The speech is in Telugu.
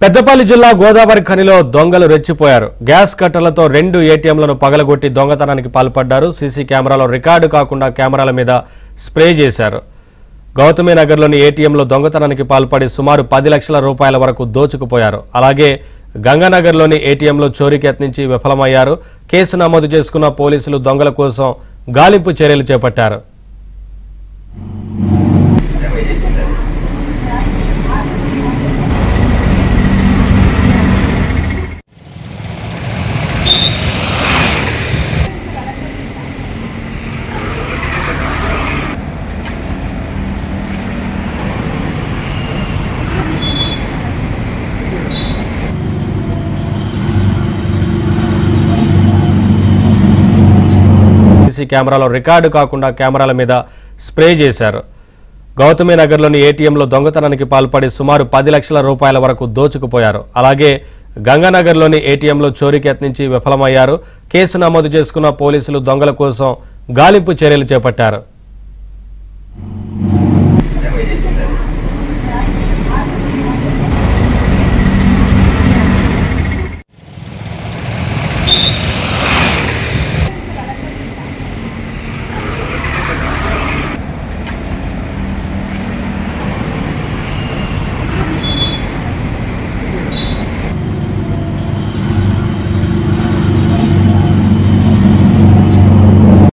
పెద్దపల్లి జిల్లా గోదావరి ఖనిలో దొంగలు రెచ్చిపోయారు. గ్యాస్ కట్టర్లతో 2 ఏటీఎంలను పగలగొట్టి దొంగతనానికి పాల్పడ్డారు. సీసీ కెమెరాలో రికార్డు కాకుండా కెమెరాల మీద స్ప్రే చేశారు. గౌతమి నగర్లోని ఏటీఎంలో దొంగతనానికి పాల్పడి సుమారు 10 లక్షల రూపాయల వరకు దోచుకుపోయారు. అలాగే గంగానగర్లోని ఏటీఎంలో చోరీకి యత్నించి విఫలమయ్యారు. కేసు నమోదు చేసుకున్న పోలీసులు దొంగల కోసం గాలింపు చర్యలు చేపట్టారు. సీసీ కెమెరాలో రికార్డు కాకుండా కెమెరాల మీద స్ప్రే చేశారు. గౌతమి నగర్లోని ఏటీఎంలో దొంగతనానికి పాల్పడి సుమారు 10 లక్షల రూపాయల వరకు దోచుకుపోయారు. అలాగే గంగానగర్లోని ఏటీఎంలో చోరీకి యత్నించి విఫలమయ్యారు. కేసు నమోదు చేసుకున్న పోలీసులు దొంగల కోసం గాలింపు చర్యలు చేపట్టారు.